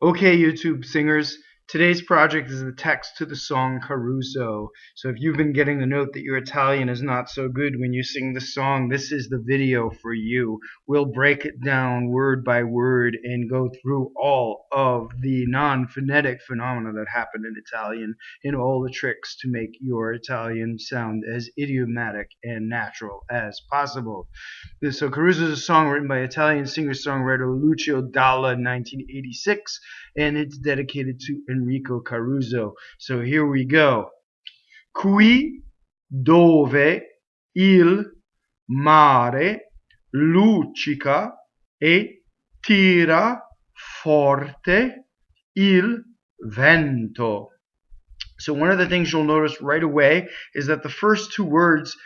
Okay, YouTube singers, today's project is the text to the song Caruso. So if you've been getting the note that your Italian is not so good when you sing the song, this is the video for you. We'll break it down word by word and go through all of the non-phonetic phenomena that happen in Italian and all the tricks to make your Italian sound as idiomatic and natural as possible. So Caruso is a song written by Italian singer-songwriter Lucio Dalla in 1986, and it's dedicated to Enrico Caruso. So here we go. Qui dove il mare luccica e tira forte il vento. So one of the things you'll notice right away is that the first two words,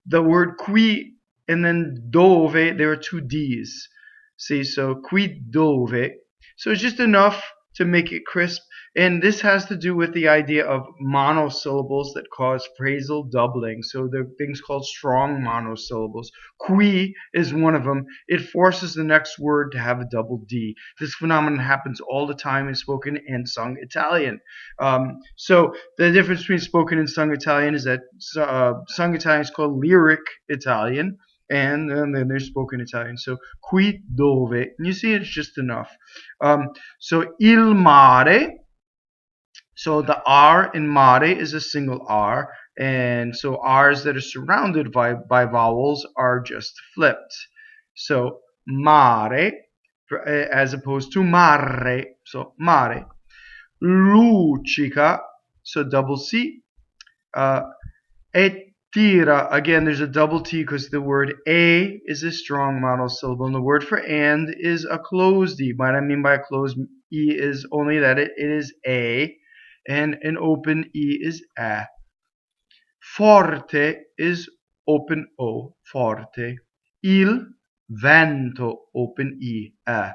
the word qui and then dove, there are two D's. See, so qui dove. So it's just enough to make it crisp. And this has to do with the idea of monosyllables that cause phrasal doubling. So there are things called strong monosyllables. Qui is one of them. It forces the next word to have a double D. This phenomenon happens all the time in spoken and sung Italian. So the difference between spoken and sung Italian is that sung Italian is called lyric Italian, and then there's spoken Italian. So qui dove, and you see it's just enough. So il mare. So the R in mare is a single R, and so R's that are surrounded by vowels are just flipped. So mare as opposed to mare. So mare. Luccica, so double C. Ttira, again, there's a double T because the word a is a strong monosyllable, and the word for and is a closed E. What I mean by a closed E is only that it is a, and an open E is a. Fɔrte is open O, forte. Il vento, open E, a.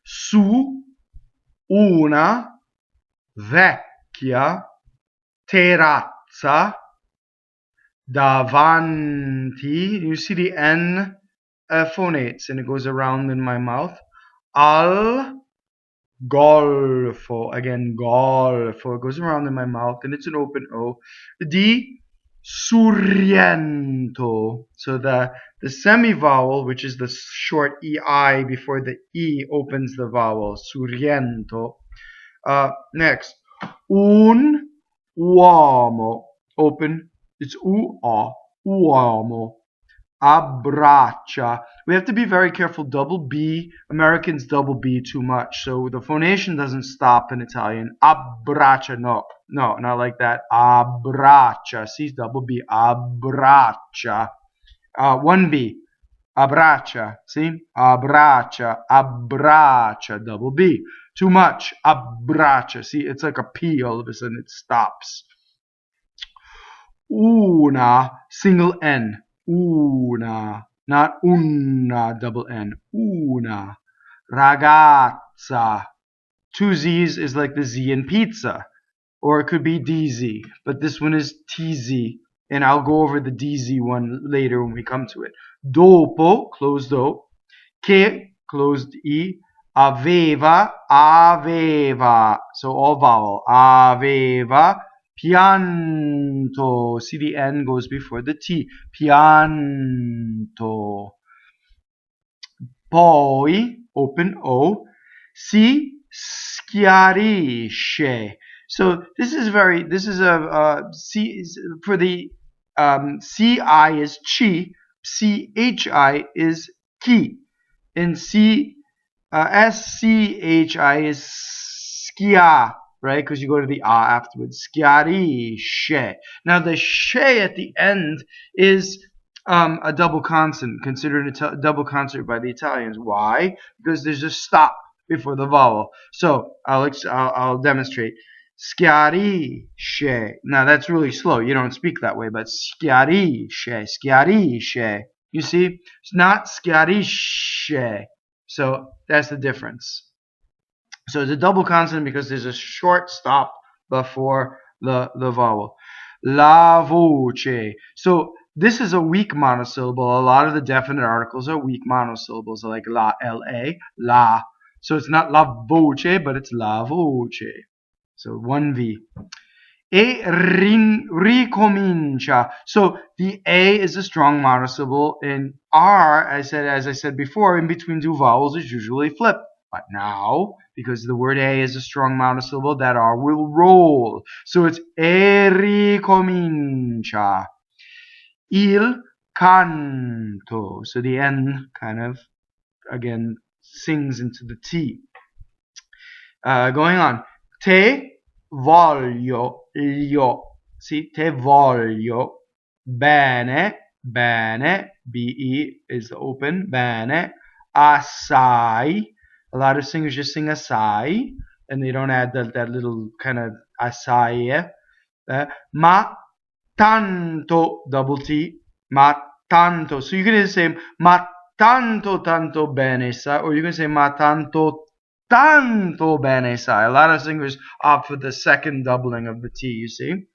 Su una vecchia terrazza davanti. You see the N phonates, and it goes around in my mouth. Al gɔlfo. Again, gɔlfo. It goes around in my mouth, and it's an open O. Di Surriɛnto. So the semi-vowel, which is the short EI before the E opens the vowel. Surriɛnto. Next. Un uɔmo. Open. It's uɔmo. Abbraccia. We have to be very careful. Double B. Americans double B too much. So the phonation doesn't stop in Italian. Abbraccia. No, not like that. Abbraccia. See, double B. Abbraccia. One B. Abbraccia. See? Abbraccia. Abbraccia. Double B. Too much. Abbraccia. See, it's like a P all of a sudden. It stops. Una. Single N. Una, not una, double N. Una. Ragazza. Two Z's is like the Z in pizza. Or it could be DZ. But this one is TZ. And I'll go over the DZ one later when we come to it. Dopo, closed O. Che, closed E. Aveva, aveva. So all vowel. Aveva. Pianto. See, the N goes before the T. Pianto. Poi, open O. Si schiarisce. So this is C for the CI is chi, CHI is chi, and SCHI is schia. Right? Because you go to the afterwards. Schiarisce. Now the she at the end is a double consonant, considered a double consonant by the Italians. Why? Because there's a stop before the vowel. So I'll demonstrate. Schiarisce. Now that's really slow. You don't speak that way, but schiarisce, schiarisce. You see, it's not schiarisce. So that's the difference. So it's a double consonant because there's a short stop before the vowel. La voce. So this is a weak monosyllable. A lot of the definite articles are weak monosyllables, like la, la. So it's not la voce, but it's la voce. So one V. E ricomincia. So the A is a strong monosyllable, and R, as I said before, in between two vowels is usually flipped. But now, because the word A is a strong monosyllable, that R will roll. So it's e ricomincia. Il canto. So the N kind of, again, sings into the T. Going on. Te voglio. See, te voglio. Bene. B-E is open. Bene. Assaie. A lot of singers just sing assaie, and they don't add that little kind of assaie. Ma tanto, double T. Ma tanto. So you can either say ma tanto bene sai, or you can say ma tanto bene sai. A lot of singers opt for the second doubling of the T, you see.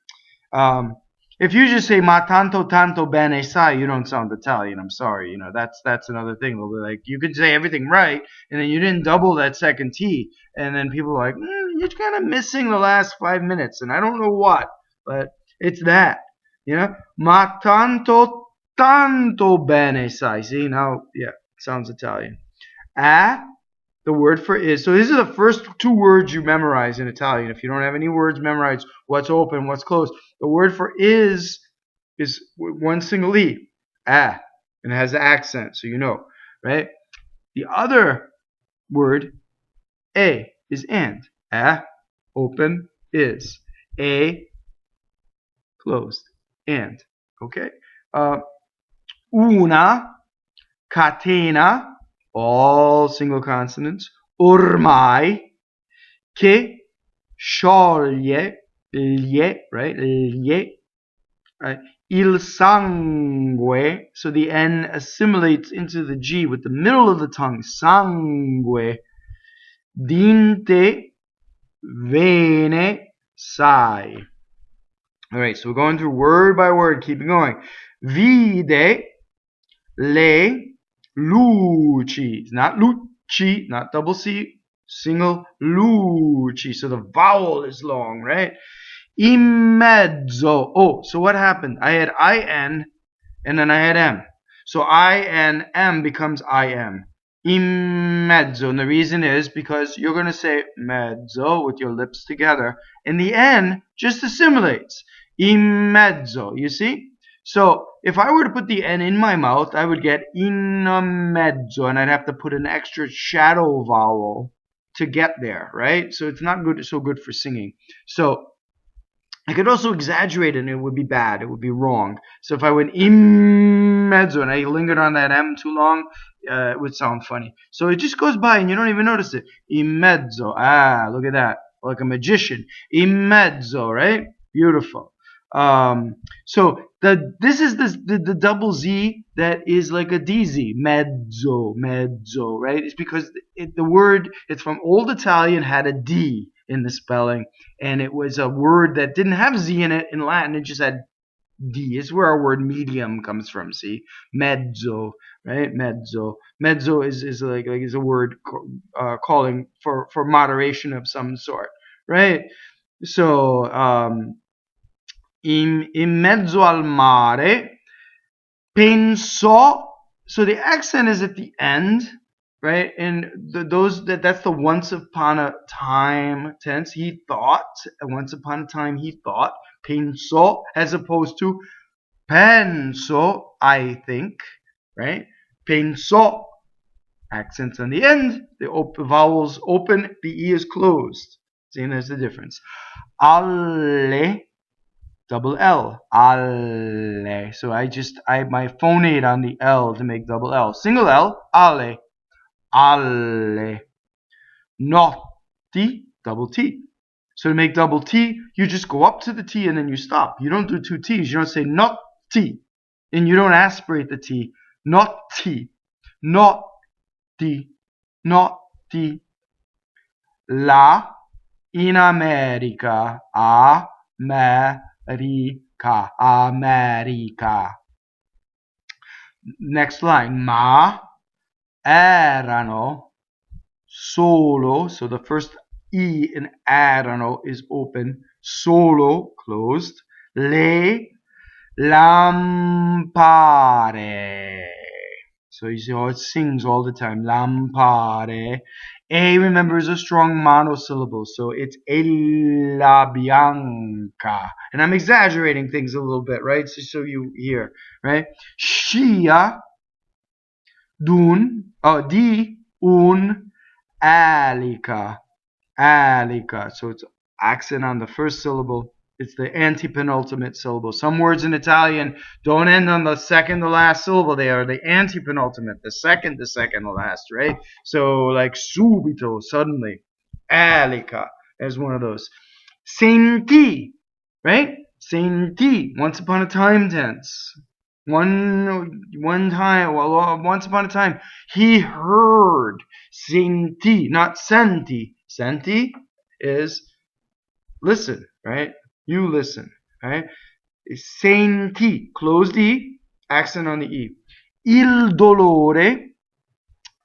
If you just say ma tanto bene sai, you don't sound Italian. I'm sorry, that's another thing. They'll be like, you could say everything right, and then you didn't double that second T, and then people are like, you're kind of missing the last 5 minutes, and I don't know what, but it's that, ma tanto bene sai. See, now, yeah, sounds Italian. The word for is. So these are the first two words you memorize in Italian. If you don't have any words memorized, what's open, what's closed. The word for is one single E. And it has the accent, so you know, right? The other word, A, is and. Open, is. A, closed, and. Okay? Una, catena, all single consonants. Ormai, che scioglie, right? Right? Il sangue, so the N assimilates into the G with the middle of the tongue. Sangue, dint'e, vene, sai. All right, so we're going through word by word, keeping going. Vide, le, luci, not lucci, not double C, single luci. So the vowel is long, right? In mezzo. Oh, so what happened? I had IN and then I had M. So INM becomes IM. In mezzo. And the reason is because you're going to say mezzo with your lips together. And the N just assimilates. In mezzo. You see? So if I were to put the N in my mouth, I would get in mezzo, and I'd have to put an extra shadow vowel to get there, right? So it's not so good for singing. So I could also exaggerate it, and it would be bad. It would be wrong. So if I went in mezzo and I lingered on that M too long, it would sound funny. So it just goes by and you don't even notice it. In mezzo. Look at that. Like a magician. In mezzo, right? Beautiful. So this is the double Z that is like a DZ. Mezzo, right? It's because the word, it's from Old Italian, had a D in the spelling, and it was a word that didn't have Z in it in Latin. It just had D. It's where our word medium comes from. See, mezzo, right? Mezzo is like is a word calling for moderation of some sort, right? So in mezzo al mare, pensò. So the accent is at the end, right? And that's the once upon a time tense. He thought. Once upon a time, he thought. Pensò, as opposed to penso, I think, right? Pensò. Accents on the end. The vowels open. The E is closed. See, there's the difference. Alle. Double L, alle. So I my phonate on the L to make double L. Single L, alle, notti, double T. So to make double T, you just go up to the T and then you stop. You don't do two T's. You don't say notti, and you don't aspirate the T. Notti, notti. La in America, America. Next line. Ma erano solo, so the first E in erano is open, solo, closed, le lampare. So you see how it sings all the time, lampare. A, remember, is a strong monosyllable, so it's ella bianca. And I'm exaggerating things a little bit, right? So you hear, right? Scia di un alica. Alica. So it's accent on the first syllable. It's the antepenultimate syllable. Some words in Italian don't end on the second to last syllable. They are the antepenultimate, the second to last, right? So like subito, suddenly. Alica is one of those. Senti, right? Senti, once upon a time tense. Once upon a time, he heard. Senti, not senti. Senti is listen, right? You listen, right? Senti, closed E, accent on the E. Il dolore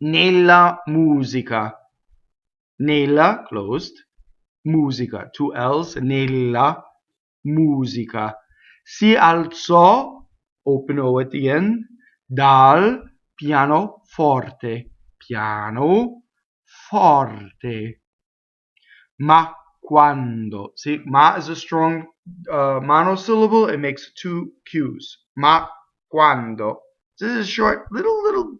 nella musica. Nella, closed. Musica, two L's, nella musica. Si alzò, open O at the end, dal pianoforte. Pianoforte. Ma quando. See, ma is a strong monosyllable. It makes two Q's. Ma quando. This is a short, little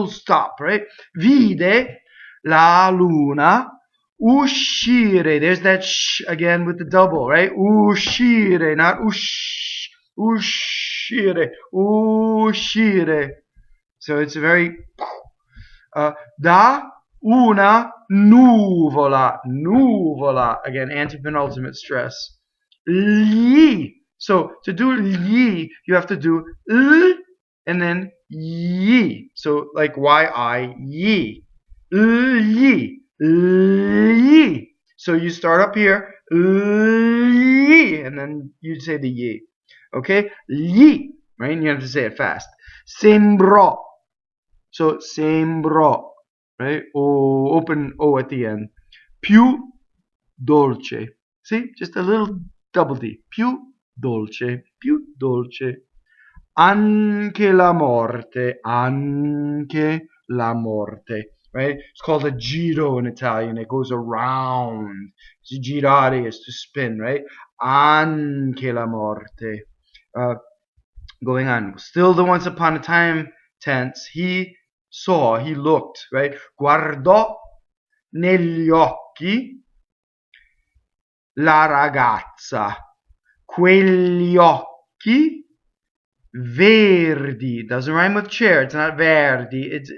stop, right? Vide la luna uscire. There's that sh again with the double, right? Uscire, not ush. Uscire. Uscire. So it's a very da una nuvola. Nuvola. Again, antepenultimate stress. Gli. So to do gli, you have to do l and then yi. So like yi. Yi. Yi. So you start up here, yi, and then you say the yi. Okay? Yi. Right? And you have to say it fast. Sembrò. So sembrò. Right? O, open O at the end. Più dolce. See? Just a little double D. Più dolce. Più dolce. Anche la morte. Anche la morte. Right? It's called a giro in Italian. It goes around. Girare is to spin, right? Anche la morte. Going on. Still the once upon a time tense. He saw, he looked, right? Guardò negli occhi la ragazza. Quegli occhi verdi. Doesn't rhyme with chair. It's not verdi. It's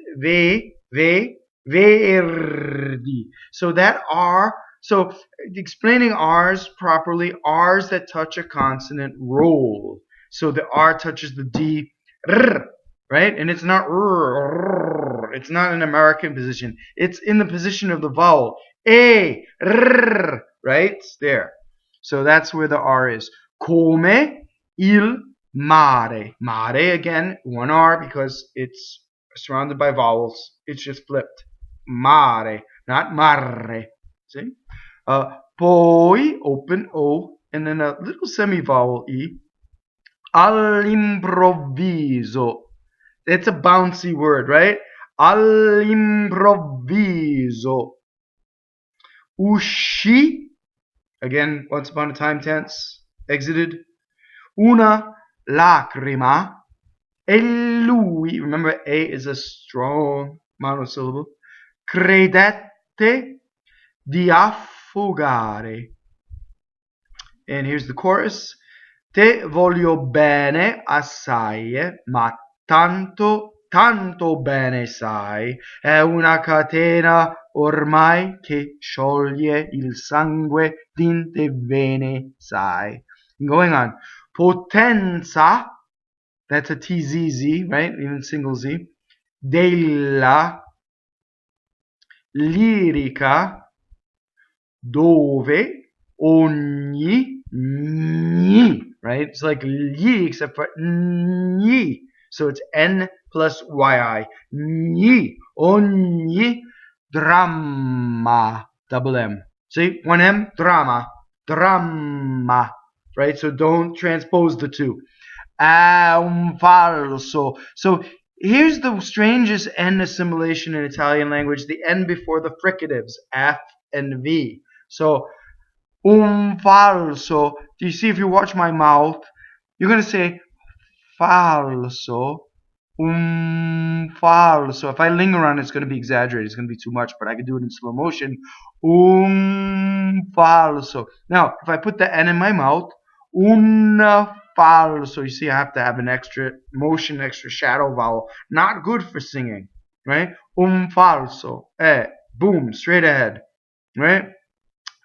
verdi. So that R, so explaining R's properly, R's that touch a consonant roll. So the R touches the D, right? And it's not it's not an American position. It's in the position of the vowel. Right? It's there. So that's where the R is. Come il mare. Mare, again, one R because it's surrounded by vowels. It's just flipped. Mare, not mare. See? Poi, open O, and then a little semi-vowel E. All'improvviso. It's a bouncy word, right? All'improvviso. Uscì. Again, once upon a time tense. Exited. Una lacrima. E lui, remember A is a strong monosyllable. Credette di affogare. And here's the chorus. Te voglio bene assaie, ma tanto bene sai, è una catena ormai che scioglie il sangue dint'e vene sai. Going on. Potenza, that's a TZZ, right? Even single Z. Della lirica dove ogni gni, right? It's like gli except for gni. So it's N plus yi. Gni, ogni, dramma, double M. See, one M, drama, dramma, right? So don't transpose the two. Un falso. So here's the strangest N assimilation in Italian language, the N before the fricatives, F and V. So, un falso. Do you see if you watch my mouth, you're going to say falso, falso. If I linger on it, it's going to be exaggerated. It's going to be too much, but I can do it in slow motion. Falso. Now, if I put the N in my mouth, un falso. You see, I have to have an extra motion, extra shadow vowel. Not good for singing, right? Falso. Boom, straight ahead, right?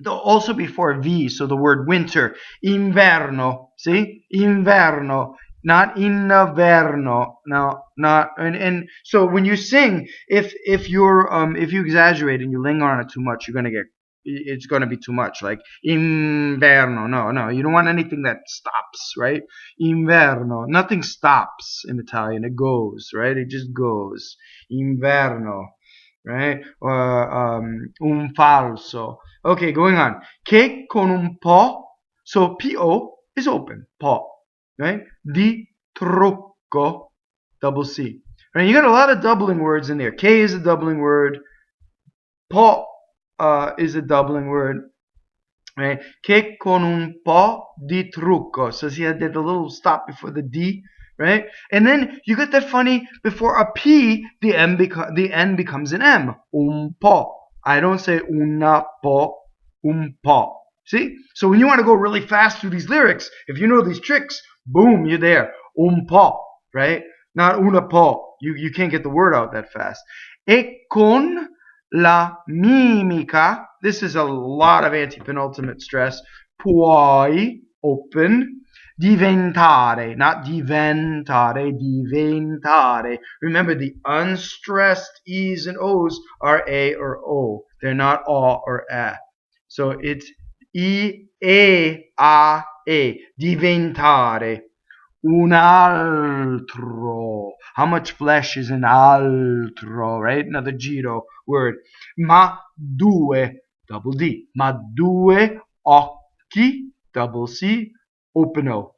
Also before V, so the word winter. Inverno, see? Inverno, not inverno. No, not, and so when you sing, if you exaggerate and you linger on it too much, it's gonna be too much. Like inverno, no, you don't want anything that stops, right? Inverno, nothing stops in Italian. It goes, right? It just goes. Inverno, right? Un falso. Okay, going on. Che con un po', so po is open, po, right? Di trucco, double C. Right? You got a lot of doubling words in there. Che is a doubling word. Po is a doubling word. Right? Che con un po' di trucco. So see, I did a little stop before the D, right? And then you get that funny, before a P, the N becomes an M. Un po'. I don't say una po', un po'. See? So when you want to go really fast through these lyrics, if you know these tricks, boom, you're there. Un po', right? Not una po'. You can't get the word out that fast. E con la mimica, this is a lot of antepenultimate stress. Puoi, open, diventare, not diventare, diventare. Remember, the unstressed E's and O's are A or O. They're not A or A. So it's I, E, A, E. Diventare. Un altro. How much flesh is an altro, right? Another giro word. Ma due, double D. Ma due occhi, double C, open O.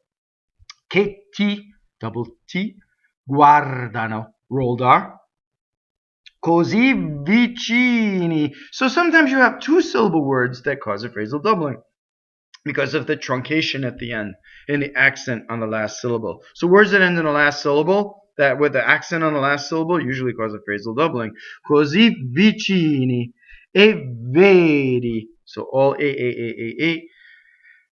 Che ti, double T, guardano, rolled R. Così vicini. So sometimes you have two syllable words that cause a phrasal doubling because of the truncation at the end and the accent on the last syllable. So words that end in the last syllable, that with the accent on the last syllable, usually cause a phrasal doubling. Così vicini e veri. So all A.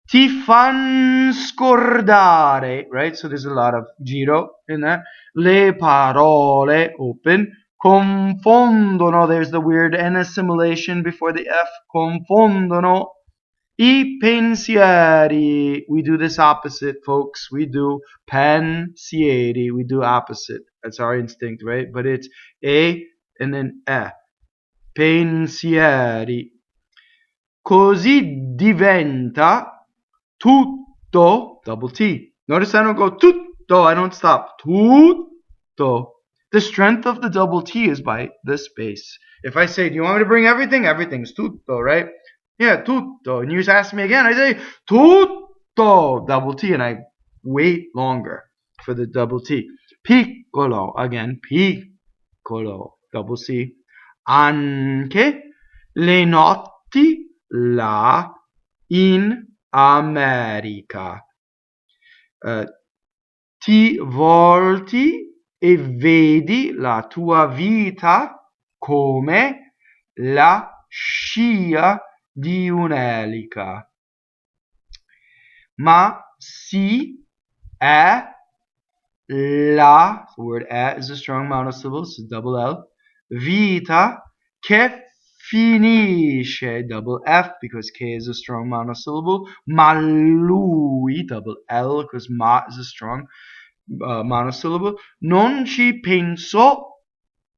Ti fan scordare, right? So there's a lot of giro in that. Le parole, open. Confondono, there's the weird N assimilation before the F. Confondono. I pensieri. We do this opposite, folks. We do pensieri. We do opposite. That's our instinct, right? But it's A and then E. Pensieri. Così diventa tutto, double T. Notice I don't go tutto, I don't stop. Tutto. The strength of the double T is by the space. If I say, do you want me to bring everything? Everything's tutto, right? Yeah, tutto. And you just ask me again, I say tutto, double T, and I wait longer for the double T. Piccolo, again, piccolo, double C. Anche le notti là in America. Ti volti e vedi la tua vita come la scia di un'elica. Ma si è la, the word è is a strong monosyllable, so double L, vita che finisce, double F because K is a strong monosyllable, ma lui, double L because ma is a strong monosyllable, non ci penso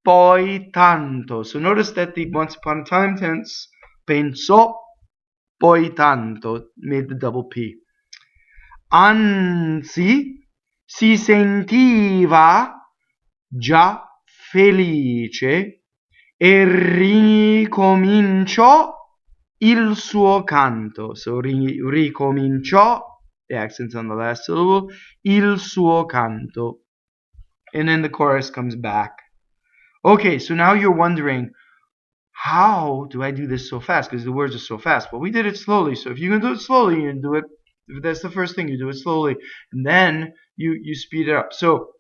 poi tanto. So notice that the once upon a time tense, penso poi tanto, made the double P. Anzi, si sentiva già felice e ricominciò il suo canto. So ricominciò, the accent's on the last syllable, il suo canto. And then the chorus comes back. Okay, so now you're wondering, how do I do this so fast? Because the words are so fast. Well, we did it slowly. So if you can do it slowly, you can do it. If that's the first thing, you do it slowly. And then you speed it up. So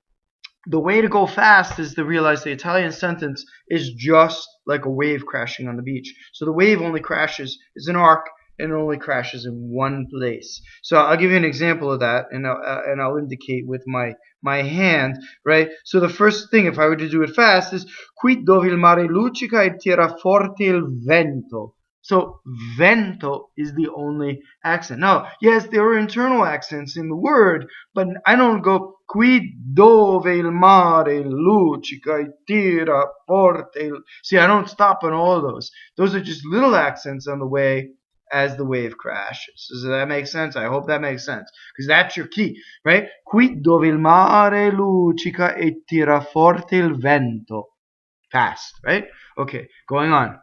the way to go fast is to realize the Italian sentence is just like a wave crashing on the beach. So the wave only crashes, is an arc, and it only crashes in one place. So I'll give you an example of that, and I'll indicate with my hand, right? So the first thing, if I were to do it fast, is qui dove il mare luccica e tira forte il vento. So vento is the only accent. Now, yes, there are internal accents in the word, but I don't go qui dove il mare luccica e tira forte. See, I don't stop on all those. Those are just little accents on the way as the wave crashes. Does that make sense? I hope that makes sense, because that's your key, right? Qui dove il mare luccica e tira forte il vento. Fast, right? Okay, going on.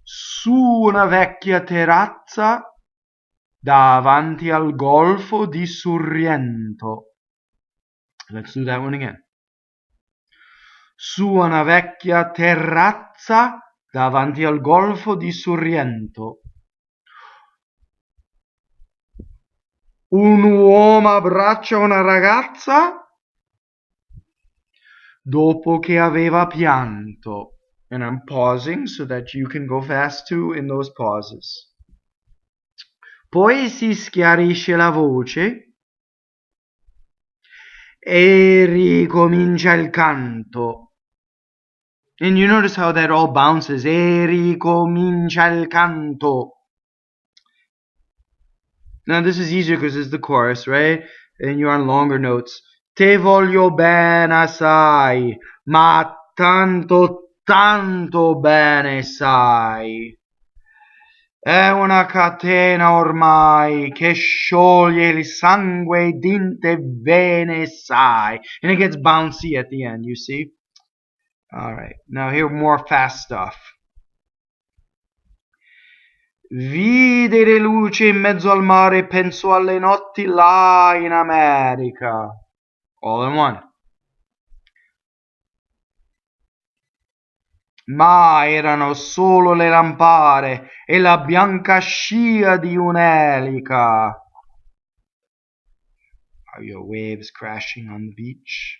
Su una vecchia terrazza davanti al golfo di Surriɛnto. Let's do that one again. Su una vecchia terrazza davanti al golfo di Surriɛnto. Un uomo abbraccia una ragazza dopo che aveva pianto. And I'm pausing so that you can go fast too in those pauses. Poi si schiarisce la voce e ricomincia il canto. And you notice how that all bounces. E ricomincia il canto. Now this is easier because it's the chorus, right? And you're on longer notes. Te voglio bene assai, ma tanto, tanto bene sai. È una catena ormai che scioglie il sangue dint'e vene sai. And it gets bouncy at the end, you see? Alright, now here more fast stuff. Vide le luci in mezzo al mare, pensò alle notti là in America. All in one. Ma erano solo le lampare e la bianca scia di un'elica. Are your waves crashing on the beach?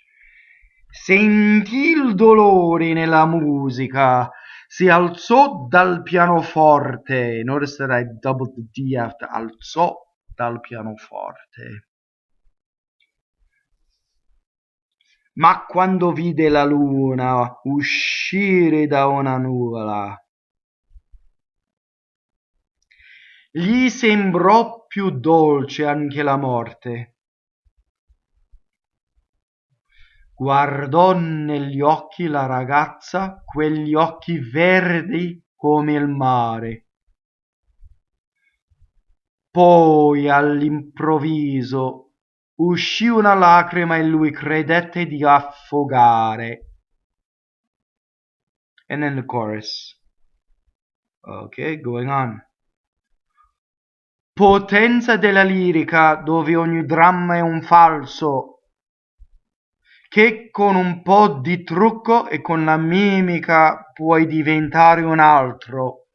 Sentì il dolore nella musica, si alzò dal pianoforte. Notice that I doubled the D after alzò dal pianoforte. Ma quando vide la luna uscire da una nuvola, gli sembrò più dolce anche la morte. Guardò negli occhi la ragazza, quegli occhi verdi come il mare. Poi all'improvviso uscì una lacrima e lui credette di affogare. And then the chorus. Okay, going on. Potenza della lirica dove ogni dramma è un falso, che con un po' di trucco e con la mimica puoi diventare un altro.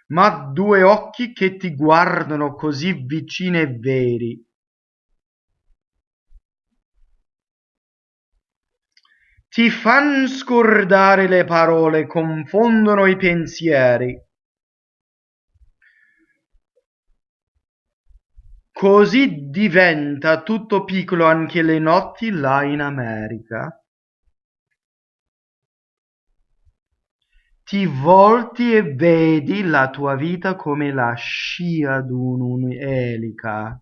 Ma due occhi che ti guardano così vicini e veri. Ti fan scordare le parole, confondono i pensieri. Così diventa tutto piccolo anche le notti là in America. Ti volti e vedi la tua vita come la scia d'un'elica.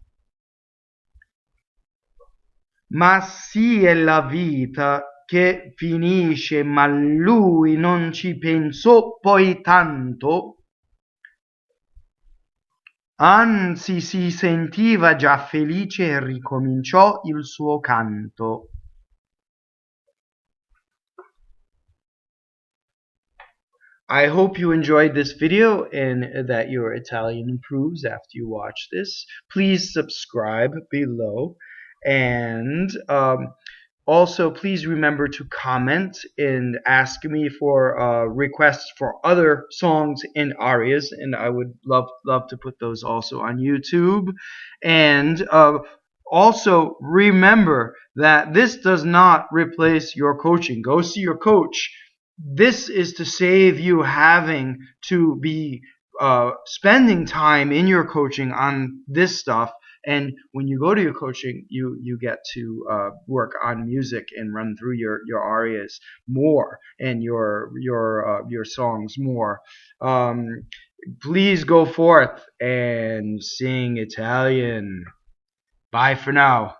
Ma sì è la vita che finisce, ma lui non ci pensò poi tanto. Anzi, si sentiva già felice e ricominciò il suo canto. I hope you enjoyed this video and that your Italian improves after you watch this. Please subscribe below, and also please remember to comment and ask me for requests for other songs and arias, and I would love to put those also on YouTube. And also remember that this does not replace your coaching. Go see your coach. This is to save you having to be spending time in your coaching on this stuff. And when you go to your coaching, you get to work on music and run through your arias more and your songs more. Please go forth and sing Italian. Bye for now.